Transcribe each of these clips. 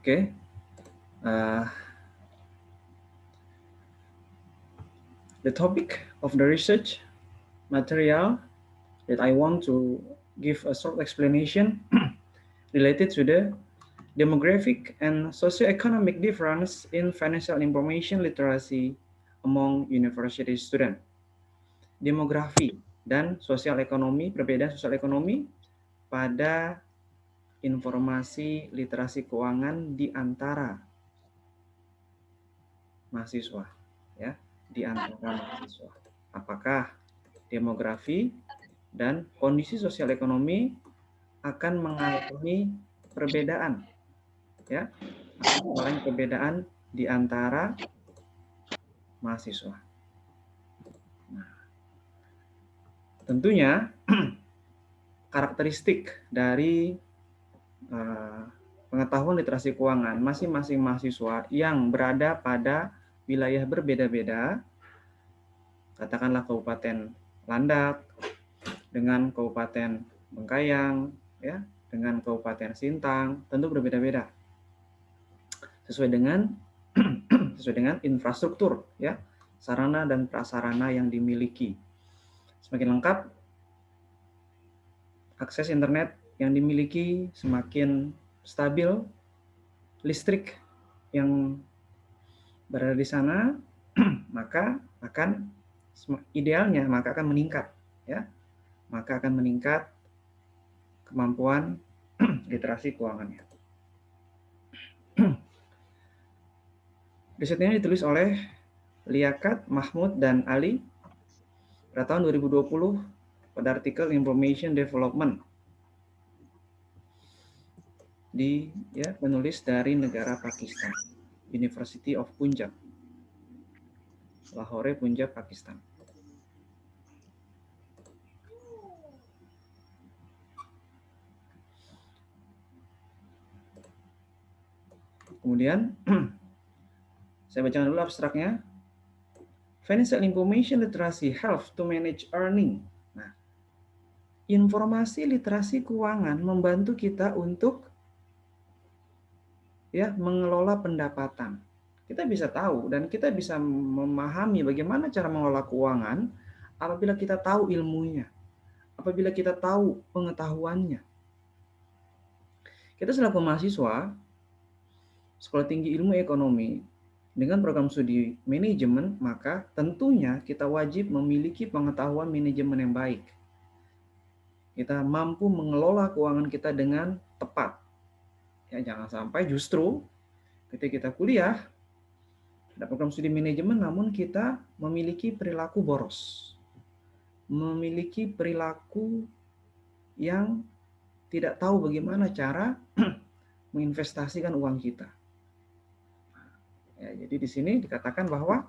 Okay. The topic of the research material that I want to give a short explanation related to the demographic and socioeconomic difference in financial information literacy among university student. Demografi dan sosial ekonomi, perbedaan sosial ekonomi pada informasi literasi keuangan di antara mahasiswa, ya, di antara mahasiswa. Apakah demografi dan kondisi sosial ekonomi akan mengalami perbedaan, ya, akan mengalami perbedaan di antara mahasiswa. Nah, tentunya karakteristik dari pengetahuan literasi keuangan masing-masing mahasiswa yang berada pada wilayah berbeda-beda, katakanlah Kabupaten Landak dengan Kabupaten Bengkayang, ya, dengan Kabupaten Sintang, tentu berbeda-beda sesuai dengan infrastruktur, ya, sarana dan prasarana yang dimiliki. Semakin lengkap akses internet yang dimiliki, semakin stabil listrik yang berada di sana, maka akan idealnya maka akan meningkat, ya, maka akan meningkat kemampuan literasi keuangannya. Riset ini ditulis oleh Liaquat, Mahmud, dan Ali pada tahun 2020 pada artikel Information Development penulis dari negara Pakistan, University of Punjab, Lahore, Punjab, Pakistan. Kemudian saya bacakan dulu abstraknya. Financial information literacy helps to manage earning. Nah, informasi literasi keuangan membantu kita untuk mengelola pendapatan. Kita bisa tahu dan kita bisa memahami bagaimana cara mengelola keuangan apabila kita tahu ilmunya, apabila kita tahu pengetahuannya. Kita selaku mahasiswa Sekolah Tinggi Ilmu Ekonomi dengan program studi manajemen, maka tentunya kita wajib memiliki pengetahuan manajemen yang baik. Kita mampu mengelola keuangan kita dengan tepat. Ya, jangan sampai justru ketika kita kuliah ada program studi manajemen namun kita memiliki perilaku boros. Memiliki perilaku yang tidak tahu bagaimana cara menginvestasikan uang kita. Ya, jadi di sini dikatakan bahwa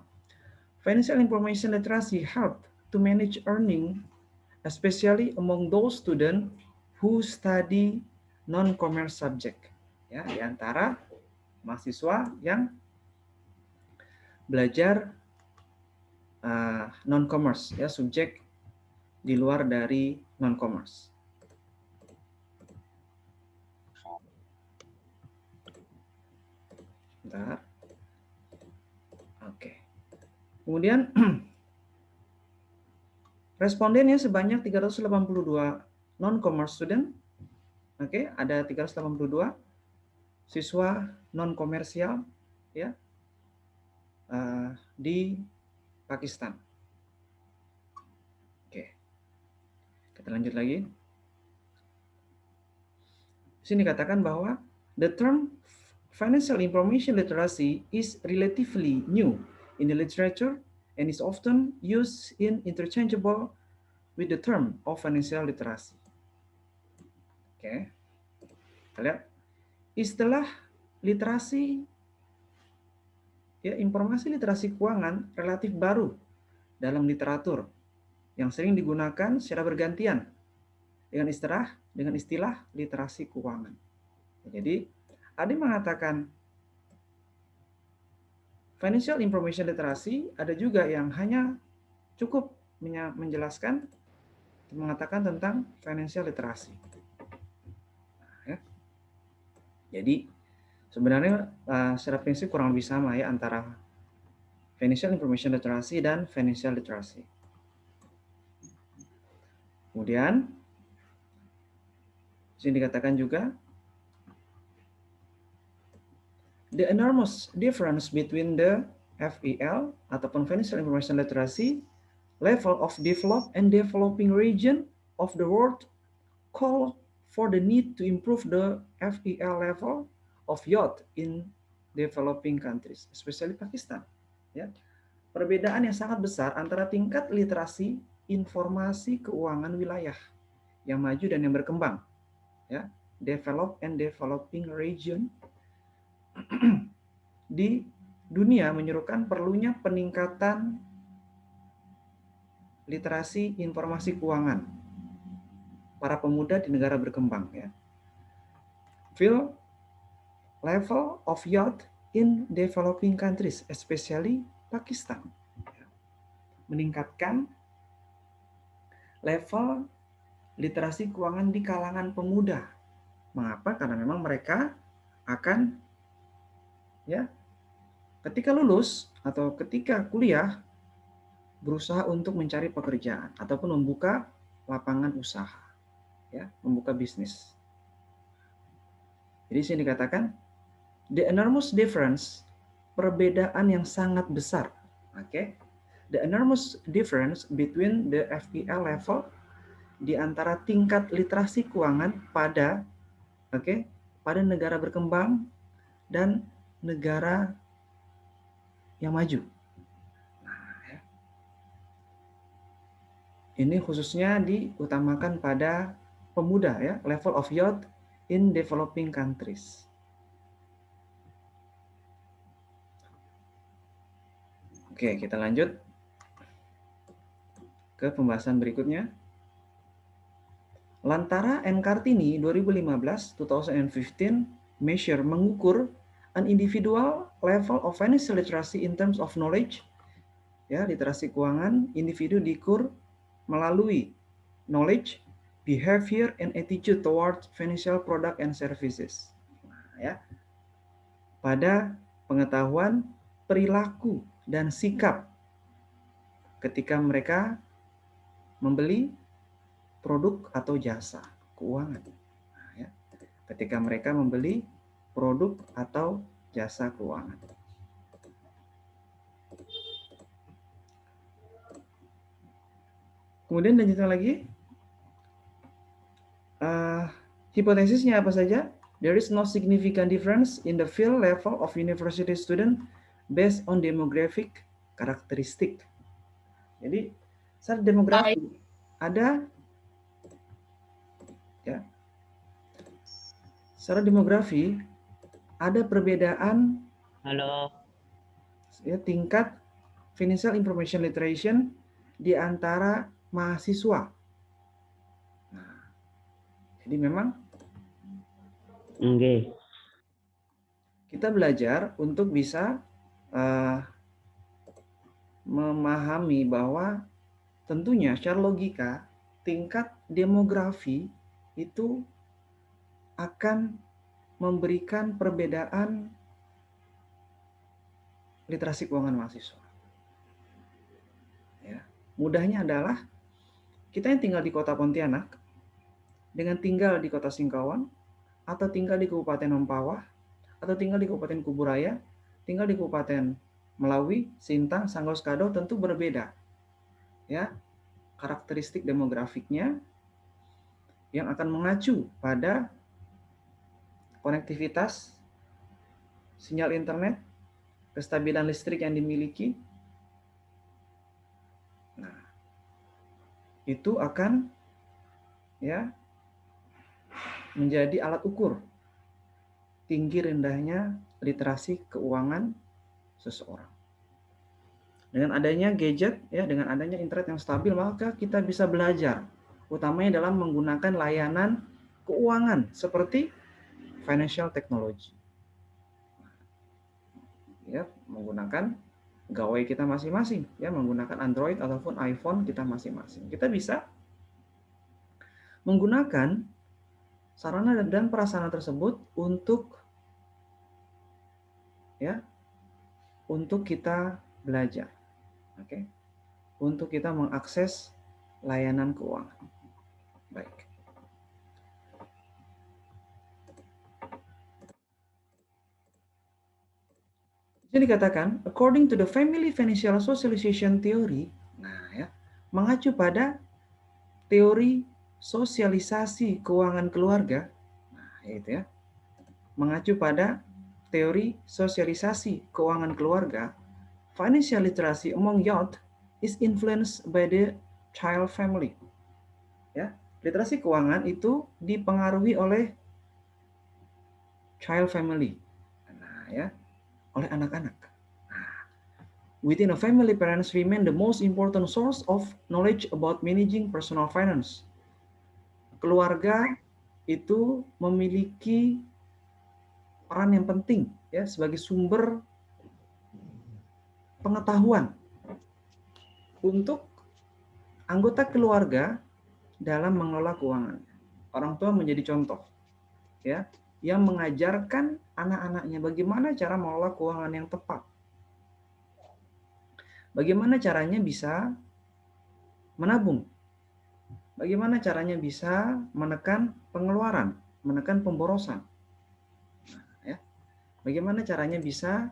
financial information literacy help to manage earning, especially among those students who study non-commerce subject. Ya, di antara mahasiswa yang belajar non-commerce, ya, subjek di luar dari non-commerce. Bentar. Oke. Kemudian respondennya sebanyak 382 non-commerce student. Oke, ada 382 siswa non-komersial, ya, di Pakistan. Oke. Kita lanjut lagi. Di sini katakan bahwa the term financial information literacy is relatively new in the literature and is often used in interchangeable with the term of financial literacy. Oke. Kita lihat istilah literasi, ya, informasi literasi keuangan relatif baru dalam literatur yang sering digunakan secara bergantian dengan istilah literasi keuangan. Jadi, ada yang mengatakan financial information literacy, ada juga yang hanya cukup menjelaskan, mengatakan tentang financial literacy. Ya. Jadi, Sebenarnya secara prinsip kurang lebih sama ya antara Financial Information Literacy dan Financial Literacy. Kemudian, di sini dikatakan juga, the enormous difference between the FIL ataupun Financial Information Literacy level of developed and developing region of the world call for the need to improve the FIL level of youth in developing countries, especially Pakistan. Ya, perbedaan yang sangat besar antara tingkat literasi informasi keuangan wilayah yang maju dan yang berkembang, ya, developed and developing region di dunia menyerukan perlunya peningkatan literasi informasi keuangan para pemuda di negara berkembang, ya. Feel level of youth in developing countries, especially Pakistan. Meningkatkan level literasi keuangan di kalangan pemuda. Mengapa? Karena memang mereka akan, ya, ketika lulus atau ketika kuliah berusaha untuk mencari pekerjaan ataupun membuka lapangan usaha, ya, membuka bisnis. Jadi sini dikatakan the enormous difference, perbedaan yang sangat besar. Oke. The enormous difference between the FIL level di antara tingkat literasi keuangan pada pada negara berkembang dan negara yang maju. Nah, ini khususnya diutamakan pada pemuda, ya, level of youth in developing countries. Oke, kita lanjut ke pembahasan berikutnya. Lantara and Kartini 2015 measure mengukur an individual level of financial literacy in terms of knowledge, ya, literasi keuangan individu diukur melalui knowledge, behavior, and attitude towards financial product and services. Nah, ya, pada pengetahuan, perilaku, dan sikap ketika mereka membeli produk atau jasa keuangan. Nah, ya, ketika mereka membeli produk atau jasa keuangan. Kemudian lanjutkan lagi. Hipotesisnya apa saja? There is no significant difference in the field level of university student based on demographic karakteristik. Jadi, secara demografi ada, ya, secara demografi ada perbedaan, ya, tingkat financial information literacy di antara mahasiswa. Nah, jadi memang kita belajar untuk bisa memahami bahwa tentunya secara logika tingkat demografi itu akan memberikan perbedaan literasi keuangan mahasiswa. Ya, mudahnya adalah kita yang tinggal di kota Pontianak dengan tinggal di kota Singkawang atau tinggal di Kabupaten Mempawah atau tinggal di Kabupaten Kuburaya, tinggal di Kabupaten Melawi, Sintang, Sanggau Skado tentu berbeda. Ya, karakteristik demografiknya yang akan mengacu pada konektivitas sinyal internet, kestabilan listrik yang dimiliki. Nah, itu akan, ya, menjadi alat ukur tinggi rendahnya literasi keuangan seseorang. Dengan adanya gadget, ya, dengan adanya internet yang stabil, maka kita bisa belajar, utamanya dalam menggunakan layanan keuangan seperti financial technology. Ya, menggunakan gawai kita masing-masing, ya, menggunakan Android ataupun iPhone kita masing-masing. Kita bisa menggunakan sarana dan prasarana tersebut untuk ya, untuk kita belajar, oke, untuk kita mengakses layanan keuangan. Baik. Jadi dikatakan, according to the Family Financial Socialization Theory, nah ya, mengacu pada teori sosialisasi keuangan keluarga, nah itu ya, mengacu pada teori sosialisasi keuangan keluarga, financial literacy among youth is influenced by the child family. Ya, literasi keuangan itu dipengaruhi oleh child family. Nah, ya, oleh anak-anak. Within a family, parents remain the most important source of knowledge about managing personal finance. Keluarga itu memiliki peran yang penting ya sebagai sumber pengetahuan untuk anggota keluarga dalam mengelola keuangan. Orang tua menjadi contoh ya yang mengajarkan anak-anaknya bagaimana cara mengelola keuangan yang tepat. Bagaimana caranya bisa menabung? Bagaimana caranya bisa menekan pengeluaran, menekan pemborosan? Ya. Bagaimana caranya bisa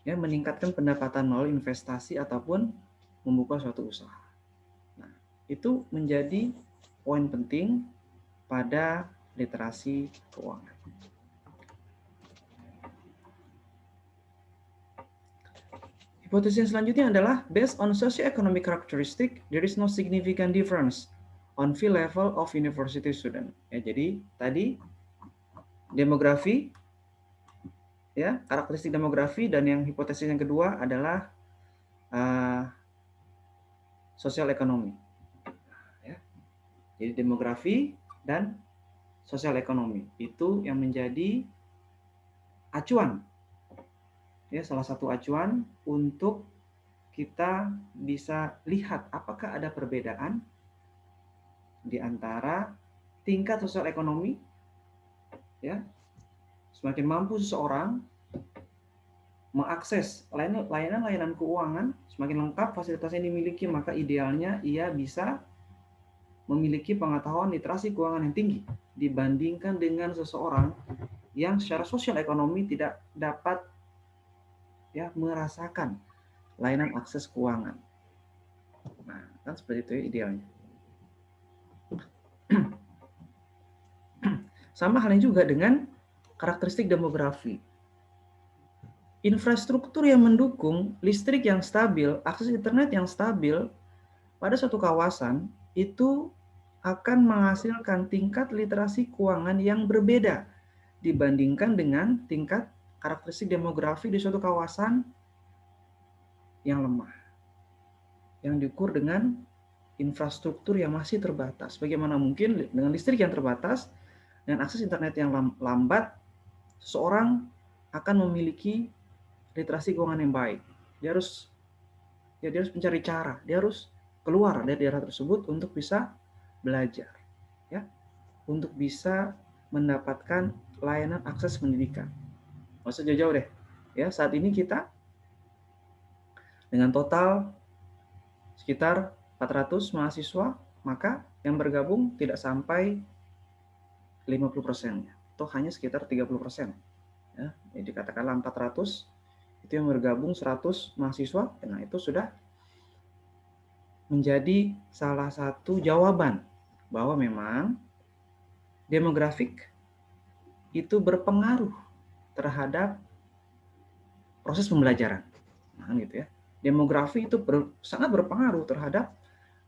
ya meningkatkan pendapatan melalui investasi ataupun membuka suatu usaha. Nah, itu menjadi poin penting pada literasi keuangan. Hipotesis selanjutnya adalah based on socio-economic characteristic, there is no significant difference on fee level of university student. Ya, jadi tadi demografi, ya karakteristik demografi, dan yang hipotesis yang kedua adalah sosial ekonomi. Ya. Jadi demografi dan sosial ekonomi itu yang menjadi acuan, ya salah satu acuan untuk kita bisa lihat apakah ada perbedaan di antara tingkat sosial ekonomi, ya semakin mampu seseorang mengakses layanan-layanan keuangan, semakin lengkap fasilitas yang dimiliki, maka idealnya ia bisa memiliki pengetahuan literasi keuangan yang tinggi dibandingkan dengan seseorang yang secara sosial ekonomi tidak dapat ya merasakan layanan akses keuangan. Nah, kan seperti itu ya idealnya. Sama halnya juga dengan karakteristik demografi. Infrastruktur yang mendukung listrik yang stabil, akses internet yang stabil pada suatu kawasan itu akan menghasilkan tingkat literasi keuangan yang berbeda dibandingkan dengan tingkat karakteristik demografi di suatu kawasan yang lemah, yang diukur dengan infrastruktur yang masih terbatas. Bagaimana mungkin dengan listrik yang terbatas dan akses internet yang lambat, seseorang akan memiliki literasi keuangan yang baik. Dia harus mencari cara, dia harus keluar dari daerah tersebut untuk bisa belajar, ya, untuk bisa mendapatkan layanan akses pendidikan. Nggak usah jauh-jauh deh, ya saat ini kita dengan total sekitar 400 mahasiswa, maka yang bergabung tidak sampai 50%, atau hanya sekitar 30%. Ya, jadi katakanlah 400 itu yang bergabung 100 mahasiswa, nah itu sudah menjadi salah satu jawaban bahwa memang demografik itu berpengaruh terhadap proses pembelajaran. Nah, gitu ya. Demografi itu sangat berpengaruh terhadap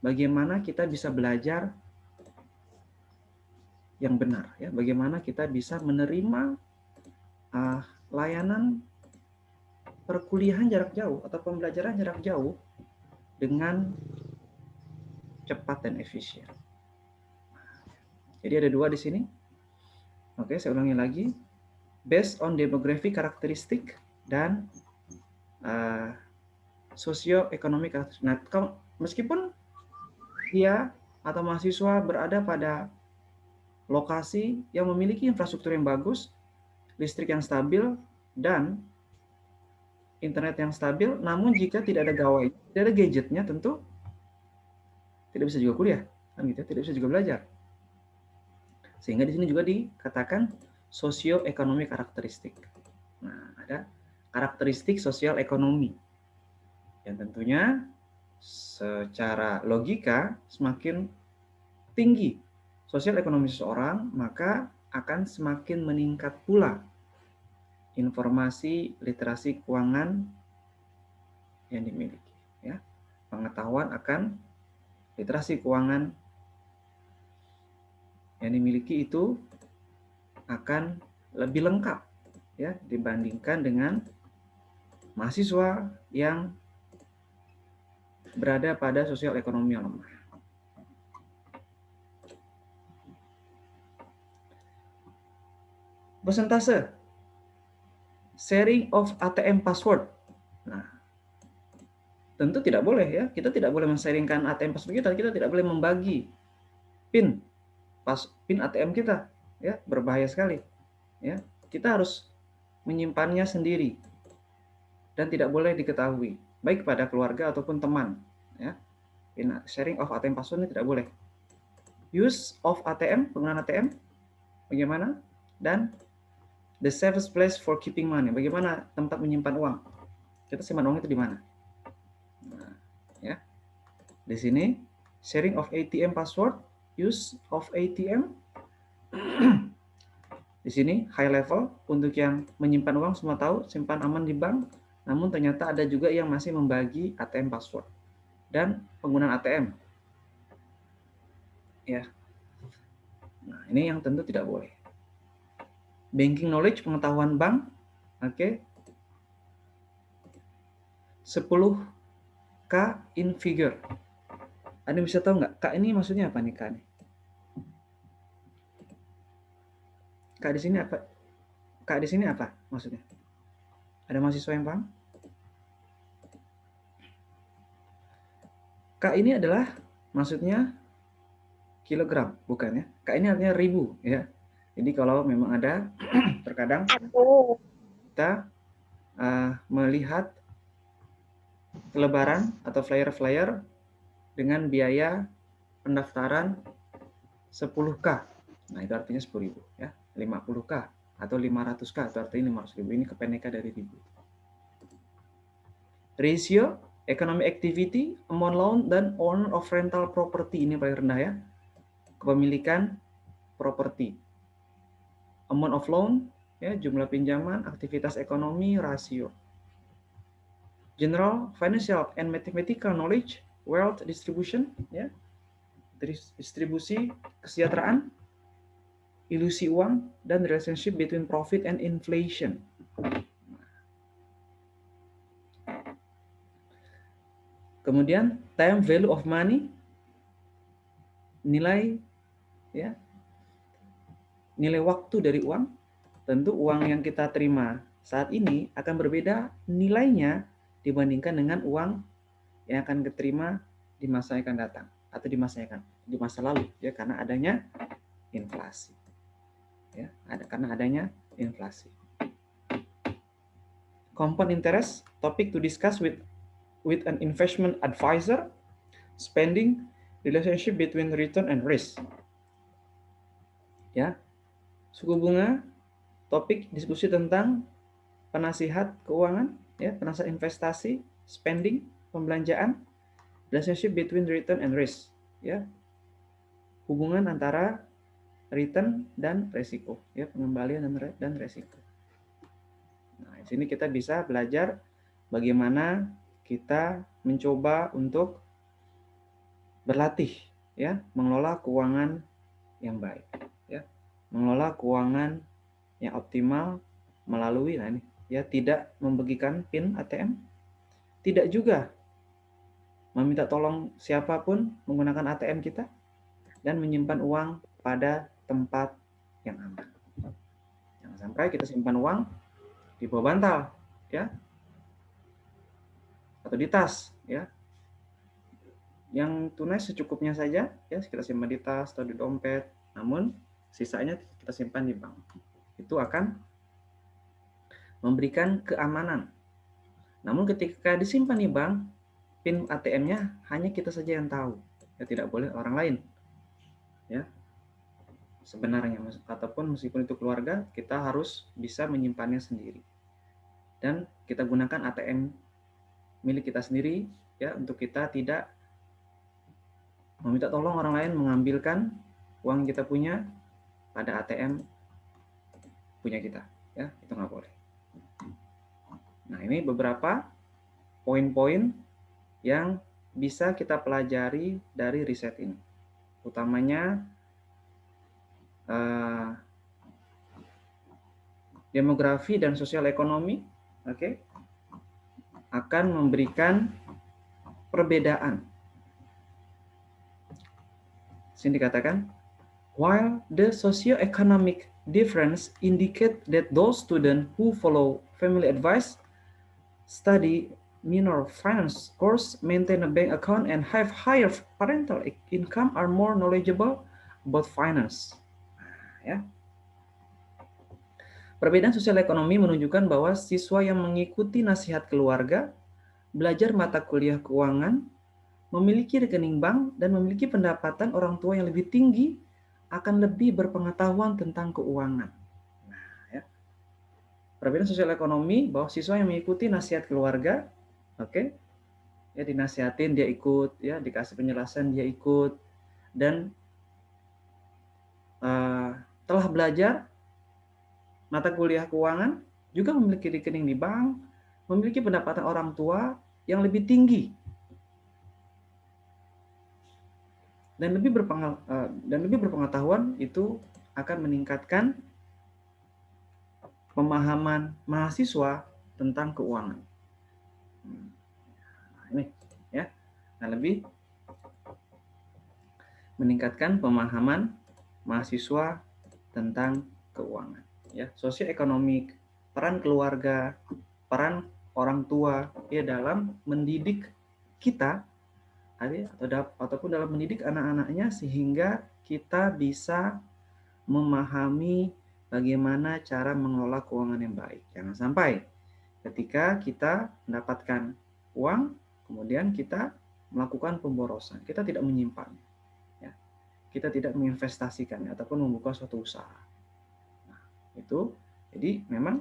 bagaimana kita bisa belajar yang benar, ya. Bagaimana kita bisa menerima layanan perkuliahan jarak jauh atau pembelajaran jarak jauh dengan cepat dan efisien. Jadi ada dua di sini. Oke, saya ulangi lagi. Based on demographic karakteristik dan socio-economic. Nah, meskipun dia atau mahasiswa berada pada lokasi yang memiliki infrastruktur yang bagus, listrik yang stabil, dan internet yang stabil. Namun jika tidak ada gawai, tidak ada gadgetnya, tentu tidak bisa juga kuliah, kan gitu, tidak bisa juga belajar. Sehingga di sini juga dikatakan sosioekonomi karakteristik. Nah, ada karakteristik sosial ekonomi yang tentunya secara logika semakin tinggi sosial ekonomi seseorang, maka akan semakin meningkat pula informasi literasi keuangan yang dimiliki, ya. Pengetahuan akan literasi keuangan yang dimiliki itu akan lebih lengkap, ya, dibandingkan dengan mahasiswa yang berada pada sosial ekonomi yang lemah. Persentase sharing of ATM password. Nah, tentu tidak boleh, ya. Kita tidak boleh men-sharingkan ATM password kita tidak boleh membagi PIN ATM kita, ya, berbahaya sekali, ya. Kita harus menyimpannya sendiri dan tidak boleh diketahui baik pada keluarga ataupun teman, ya. Sharing of ATM password ini tidak boleh. Use of ATM, penggunaan ATM bagaimana, dan the safest place for keeping money, bagaimana tempat menyimpan uang, kita simpan uang itu di mana. Nah, ya, di sini sharing of ATM password, use of ATM. Di sini high level untuk yang menyimpan uang, semua tahu simpan aman di bank. Namun ternyata ada juga yang masih membagi ATM password dan penggunaan ATM, ya. Nah, ini yang tentu tidak boleh. Banking knowledge, pengetahuan bank, oke. 10K in figure. Anda bisa tahu nggak? K ini maksudnya apa nih, K nih? K di sini apa? K di sini apa maksudnya? Ada mahasiswa yang paham? K ini adalah maksudnya kilogram, bukan ya? K ini artinya ribu, ya. Jadi kalau memang ada terkadang kita melihat selebaran atau flyer-flyer dengan biaya pendaftaran 10K. Nah, itu artinya 10.000, ya. 50K atau 500K, itu artinya 500.000. Ini kependekan dari ribu. Ratio economic activity, amount loan, dan owner of rental property, ini paling rendah, ya. Kepemilikan properti. Amount of loan, ya, jumlah pinjaman, aktivitas ekonomi, rasio. General financial and mathematical knowledge, wealth distribution, ya, distribusi kesejahteraan, ilusi uang, dan relationship between profit and inflation. Kemudian time value of money, nilai, ya, nilai waktu dari uang. Tentu uang yang kita terima saat ini akan berbeda nilainya dibandingkan dengan uang yang akan diterima di masa yang akan datang atau di masa lalu, ya, karena adanya inflasi, ya, karena adanya inflasi. Compound interest, topic to discuss with an investment advisor. Spending, relationship between return and risk, ya. Suku bunga, topik diskusi tentang penasihat keuangan, ya, penasihat investasi. Spending, pembelanjaan. Relationship between return and risk, ya, hubungan antara return dan resiko, ya, pengembalian dan resiko. Nah, di sini kita bisa belajar bagaimana kita mencoba untuk berlatih, ya, mengelola keuangan yang baik, ya, mengelola keuangan yang optimal melalui, nah ini, ya, tidak membagikan PIN ATM, tidak juga meminta tolong siapapun menggunakan ATM kita, dan menyimpan uang pada tempat yang aman. Jangan sampai kita simpan uang di bawah bantal, ya, atau di tas, ya. Yang tunai secukupnya saja, ya, kita simpan di tas atau di dompet. Namun sisanya kita simpan di bank. Itu akan memberikan keamanan. Namun ketika disimpan di bank, PIN ATM-nya hanya kita saja yang tahu, ya tidak boleh orang lain. Ya, sebenarnya ataupun meskipun itu keluarga, kita harus bisa menyimpannya sendiri. Dan kita gunakan ATM milik kita sendiri ya untuk kita tidak meminta tolong orang lain mengambilkan uang yang kita punya pada ATM punya kita, ya itu nggak boleh. Nah ini beberapa poin-poin yang bisa kita pelajari dari riset ini, utamanya demografi dan sosial ekonomi, akan memberikan perbedaan. Sini dikatakan, while the socio-economic difference indicate that those students who follow family advice, study minor finance course, maintain a bank account, and have higher parental income are more knowledgeable about finance. Ya. Perbedaan sosial ekonomi menunjukkan bahwa siswa yang mengikuti nasihat keluarga, belajar mata kuliah keuangan, memiliki rekening bank, dan memiliki pendapatan orang tua yang lebih tinggi akan lebih berpengetahuan tentang keuangan. Nah, ya. Perbedaan sosial ekonomi bahwa siswa yang mengikuti nasihat keluarga, ya dinasihatin dia ikut, ya dikasih penjelasan dia ikut, dan telah belajar mata kuliah keuangan, juga memiliki rekening di bank, memiliki pendapatan orang tua yang lebih tinggi dan lebih berpengetahuan, itu akan meningkatkan pemahaman mahasiswa tentang keuangan. Nah, ini ya, nah, lebih meningkatkan pemahaman mahasiswa tentang keuangan. Ya, sosioekonomik, peran keluarga, peran orang tua ya dalam mendidik kita ataupun dalam mendidik anak-anaknya sehingga kita bisa memahami bagaimana cara mengelola keuangan yang baik. Jangan sampai ketika kita mendapatkan uang, kemudian kita melakukan pemborosan, kita tidak menyimpan, ya. Kita tidak menginvestasikannya ataupun membuka suatu usaha. Nah, itu jadi memang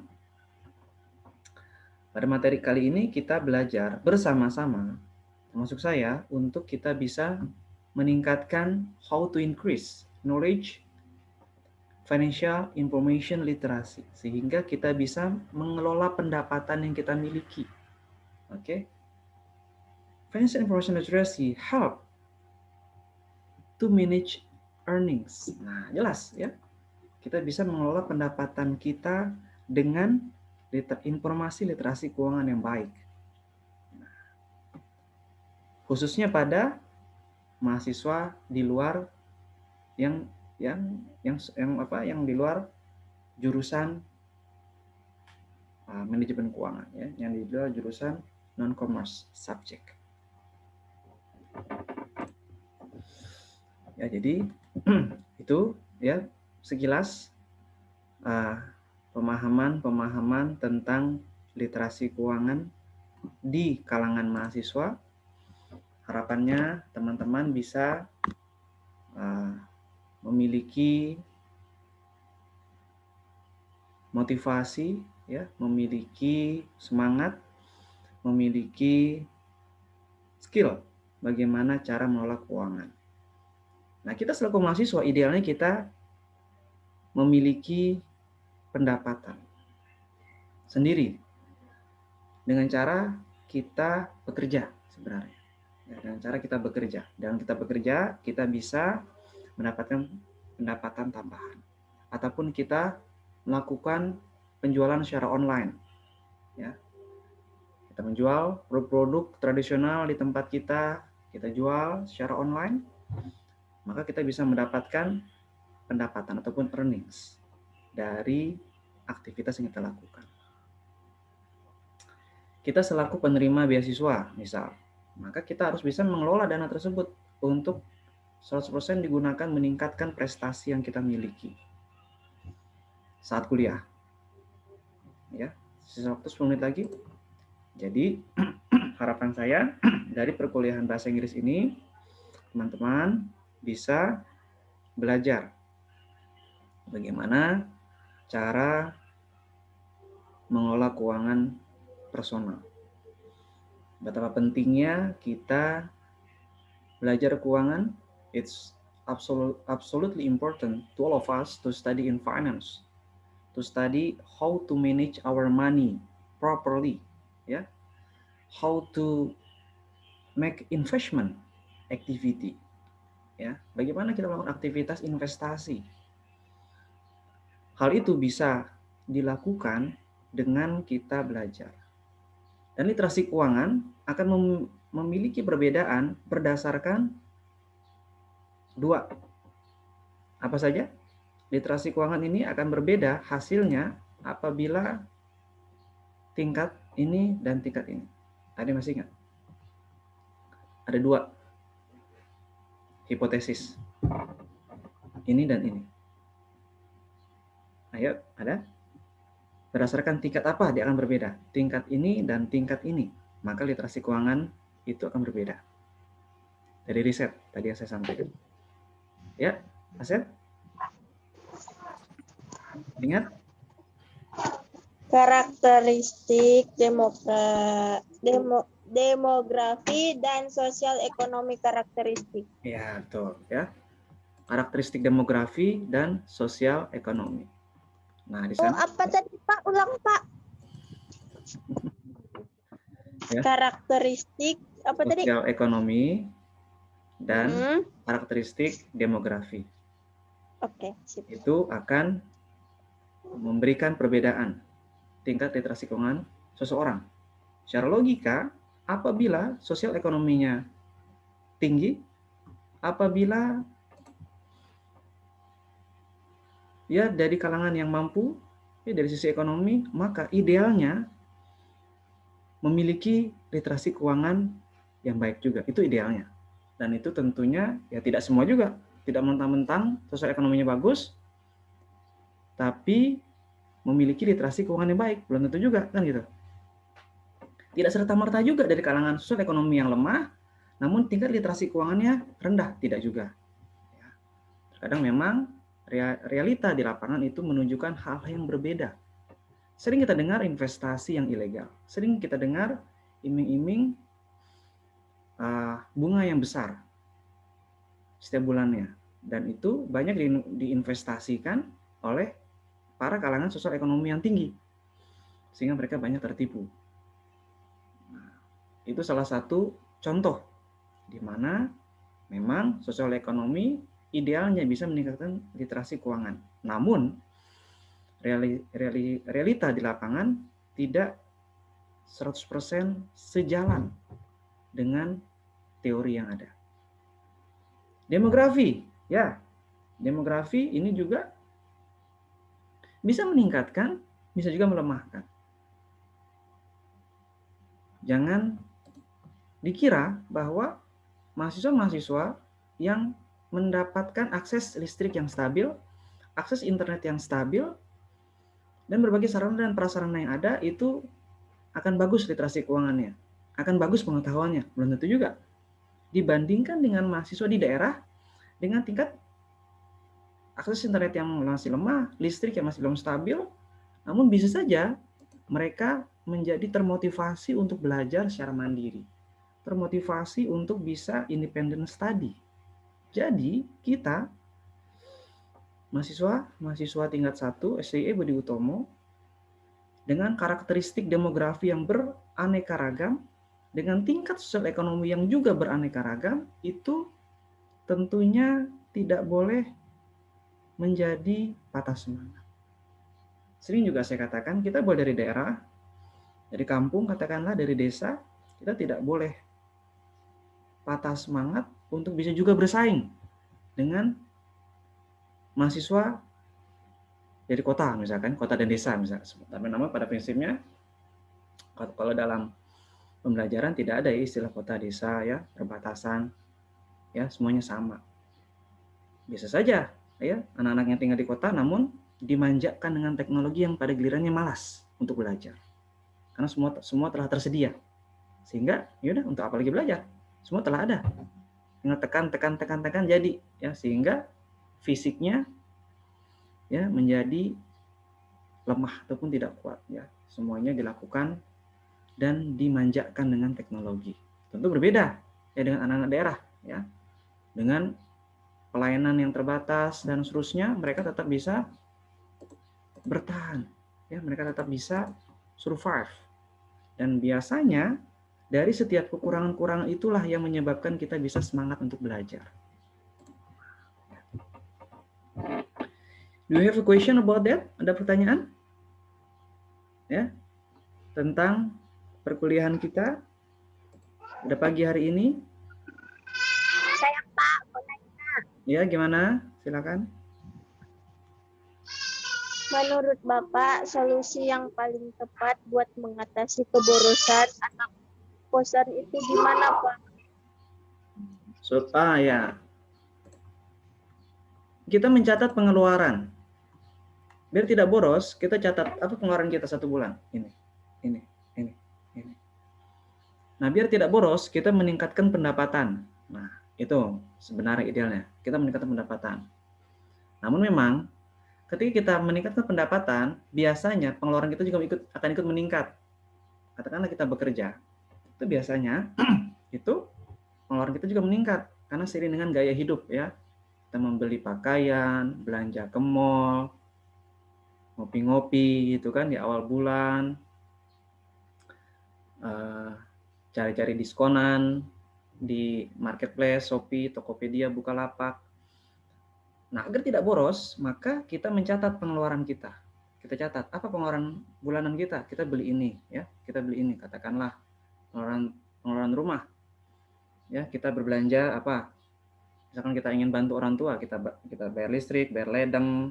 pada materi kali ini kita belajar bersama-sama, termasuk saya, untuk kita bisa meningkatkan how to increase knowledge financial information literacy, sehingga kita bisa mengelola pendapatan yang kita miliki. Financial information literacy help to manage earnings. Nah, jelas ya. Kita bisa mengelola pendapatan kita dengan informasi literasi keuangan yang baik. Khususnya pada mahasiswa di luar yang di luar jurusan manajemen keuangan, ya, yang di luar jurusan non-commerce subject. Ya, jadi itu ya sekilas pemahaman tentang literasi keuangan di kalangan mahasiswa. Harapannya teman-teman bisa memiliki motivasi, ya, memiliki semangat, memiliki skill bagaimana cara mengelola keuangan. Nah, kita selaku mahasiswa idealnya kita memiliki pendapatan sendiri dengan cara kita bekerja sebenarnya. Ya, dengan cara kita bekerja. Dan kita bekerja, kita bisa mendapatkan pendapatan tambahan. Ataupun kita melakukan penjualan secara online. Ya. Kita menjual produk-produk tradisional di tempat kita jual secara online, maka kita bisa mendapatkan pendapatan ataupun earnings dari aktivitas yang kita lakukan. Kita selaku penerima beasiswa, misal, maka kita harus bisa mengelola dana tersebut untuk 100% digunakan meningkatkan prestasi yang kita miliki saat kuliah. Ya, Sisa waktu 10 menit lagi. Jadi harapan saya dari perkuliahan bahasa Inggris ini, teman-teman bisa belajar bagaimana cara mengelola keuangan personal. Betapa pentingnya kita belajar keuangan. It's absolutely important to all of us to study in finance, to study how to manage our money properly, ya, how to make investment activity, ya, bagaimana kita melakukan aktivitas investasi. Hal itu bisa dilakukan dengan kita belajar. Dan literasi keuangan akan memiliki perbedaan berdasarkan dua. Apa saja? Literasi keuangan ini akan berbeda hasilnya apabila tingkat ini dan tingkat ini. Ada masih ingat? Ada dua hipotesis. Ini dan ini. Ayo, ada? Berdasarkan tingkat apa dia akan berbeda? Tingkat ini dan tingkat ini. Maka literasi keuangan itu akan berbeda. Dari riset tadi yang saya sampaikan. Ya, Asep? Ingat? Karakteristik demografi dan sosial ekonomi karakteristik. Ya, betul ya. Karakteristik demografi dan sosial ekonomi. Nah, di sana. Oh, apa tadi Pak? Ulang Pak. Ya. Karakteristik apa tadi? Sosial ekonomi dan karakteristik demografi. Oke, sip. Itu akan memberikan perbedaan tingkat literasi keuangan seseorang. Secara logika, apabila sosial ekonominya tinggi, apabila ya dari kalangan yang mampu, ya dari sisi ekonomi, maka idealnya memiliki literasi keuangan yang baik juga. Itu idealnya. Dan itu tentunya ya tidak semua juga. Tidak mentang-mentang sosial ekonominya bagus, tapi memiliki literasi keuangan yang baik. Belum tentu juga, kan gitu. Tidak serta-merta juga dari kalangan sosial ekonomi yang lemah, namun tingkat literasi keuangannya rendah. Tidak juga. Terkadang memang realita di lapangan itu menunjukkan hal yang berbeda. Sering kita dengar investasi yang ilegal. Sering kita dengar iming-iming bunga yang besar setiap bulannya. Dan itu banyak diinvestasikan oleh para kalangan sosial ekonomi yang tinggi. Sehingga mereka banyak tertipu. Nah, itu salah satu contoh di mana memang sosial ekonomi idealnya bisa meningkatkan literasi keuangan. Namun, realita di lapangan tidak 100% sejalan dengan teori yang ada. Demografi, ya. Demografi ini juga bisa meningkatkan, bisa juga melemahkan. Jangan dikira bahwa mahasiswa-mahasiswa yang mendapatkan akses listrik yang stabil, akses internet yang stabil, dan berbagai sarana dan prasarana yang ada itu akan bagus literasi keuangannya, akan bagus pengetahuannya. Belum tentu juga. Dibandingkan dengan mahasiswa di daerah dengan tingkat akses internet yang masih lemah, listrik yang masih belum stabil, namun bisa saja mereka menjadi termotivasi untuk belajar secara mandiri, termotivasi untuk bisa independent study. Jadi kita mahasiswa tingkat 1 STIE Budi Utomo dengan karakteristik demografi yang beraneka ragam, dengan tingkat sosial ekonomi yang juga beraneka ragam, itu tentunya tidak boleh menjadi patah semangat. Sering juga saya katakan, kita boleh dari daerah, dari kampung, katakanlah dari desa, kita tidak boleh patah semangat untuk bisa juga bersaing dengan mahasiswa dari kota, misalkan kota dan desa, misalkan. Tapi nama pada prinsipnya, kalau dalam pembelajaran tidak ada istilah kota desa, ya, perbatasan, ya, semuanya sama. Bisa saja, ya, anak-anak yang tinggal di kota, namun dimanjakan dengan teknologi yang pada gilirannya malas untuk belajar. karena semua telah tersedia. Sehingga yaudah, untuk apa lagi belajar? Semua telah ada. Tinggal tekan jadi ya, sehingga fisiknya ya menjadi lemah ataupun tidak kuat ya. Semuanya dilakukan dan dimanjakan dengan teknologi. Tentu berbeda ya dengan anak-anak daerah ya. Dengan pelayanan yang terbatas dan seterusnya, mereka tetap bisa bertahan ya, mereka tetap bisa survive. Dan biasanya dari setiap kekurangan-kekurangan itulah yang menyebabkan kita bisa semangat untuk belajar. Do you have a question about that? Ada pertanyaan? Ya, tentang perkuliahan kita pada pagi hari ini? Saya Pak, Ya, gimana? Silakan. menurut Bapak solusi yang paling tepat buat mengatasi keborosan anak kosan itu gimana Pak? Ya, kita mencatat pengeluaran. Biar tidak boros, kita catat apa pengeluaran kita 1 bulan. Ini. Nah, biar tidak boros, kita meningkatkan pendapatan. Nah, itu sebenarnya idealnya. Kita meningkatkan pendapatan. Namun memang ketika kita meningkatkan pendapatan, biasanya pengeluaran kita juga akan ikut meningkat. Katakanlah kita bekerja, itu biasanya itu pengeluaran kita juga meningkat karena seiring dengan gaya hidup ya. Kita membeli pakaian, belanja ke mall, ngopi-ngopi gitu kan di awal bulan, cari-cari diskonan di marketplace, Shopee, Tokopedia, Bukalapak. Nah, agar tidak boros, maka kita mencatat pengeluaran kita. Kita catat apa pengeluaran bulanan kita. Kita beli ini, ya. Kita beli ini. Katakanlah pengeluaran rumah. Ya, kita berbelanja apa? Misalkan kita ingin bantu orang tua, kita bayar listrik, bayar ledeng,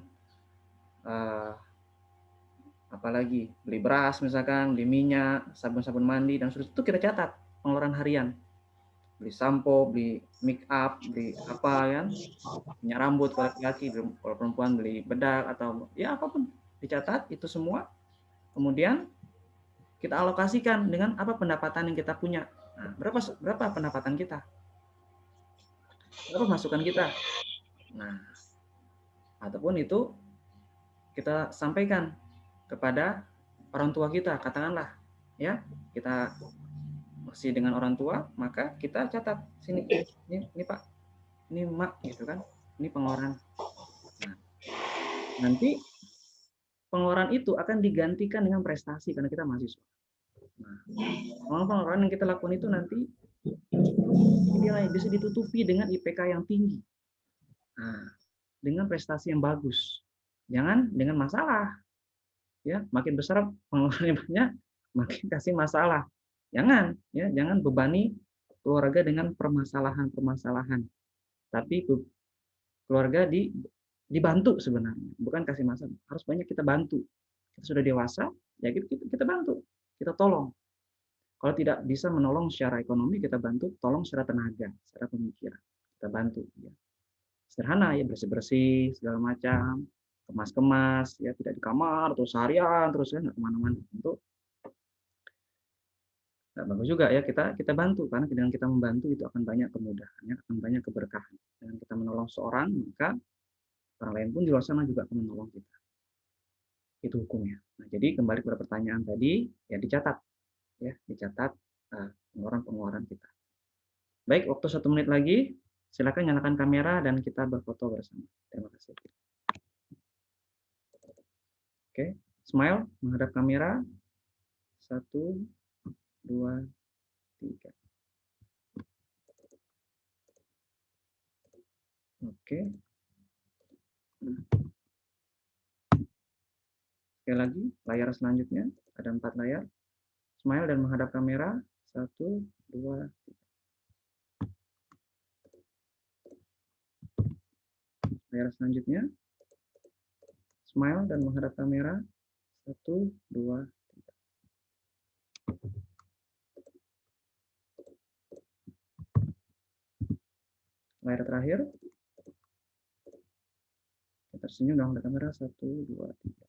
apalagi beli beras misalkan, beli minyak, sabun-sabun mandi dan seterusnya, itu kita catat pengeluaran harian. Beli sampo, beli make up, beli apa kan, minyak rambut kalau laki-laki, kalau perempuan beli bedak atau ya apapun, dicatat itu semua. Kemudian kita alokasikan dengan apa pendapatan yang kita punya. Nah, berapa pendapatan kita? Berapa masukan kita? Nah, ataupun itu kita sampaikan kepada orang tua kita, katakanlah ya, kita masih dengan orang tua, maka kita catat sini, ini Pak, ini Mak gitu kan, ini pengeluaran. Nah, nanti pengeluaran itu akan digantikan dengan prestasi karena kita mahasiswa. Nah, pengeluaran yang kita lakukan itu nanti bisa ditutupi dengan IPK yang tinggi. Nah, dengan prestasi yang bagus. Jangan dengan masalah. Ya, makin besar pengeluarannya banyak, makin kasih masalah. Jangan, ya, jangan bebani keluarga dengan permasalahan-permasalahan. Tapi keluarga dibantu sebenarnya, bukan kasih masalah. Harus banyak kita bantu. Kita sudah dewasa, ya kita bantu, kita tolong. Kalau tidak bisa menolong secara ekonomi, kita bantu, tolong secara tenaga, secara pemikiran. Kita bantu. Ya. Sederhana ya, bersih-bersih, segala macam, kemas-kemas, ya tidak di kamar, terus seharian, terus ya nggak kemana-mana. Untuk nggak bagus juga ya, kita bantu, karena dengan kita membantu itu akan banyak kemudahan, ya, akan banyak keberkahan. Dengan kita menolong seorang, maka orang lain pun di luar sana juga akan menolong kita. Itu hukumnya. Nah, jadi kembali kepada pertanyaan tadi, ya dicatat, pengeluaran-pengeluaran kita. Baik, waktu 1 menit lagi, silakan nyalakan kamera dan kita berfoto bersama. Terima kasih. Oke, smile menghadap kamera. 1, 2, 3. Oke. Sekali lagi, layar selanjutnya ada 4 layar. Smile dan menghadap kamera. 1, 2, 3. Layar selanjutnya. Smile dan menghadap kamera. 1, 2, 3. Layar terakhir. Kita tersenyum dan menghadap kamera. 1, 2, 3.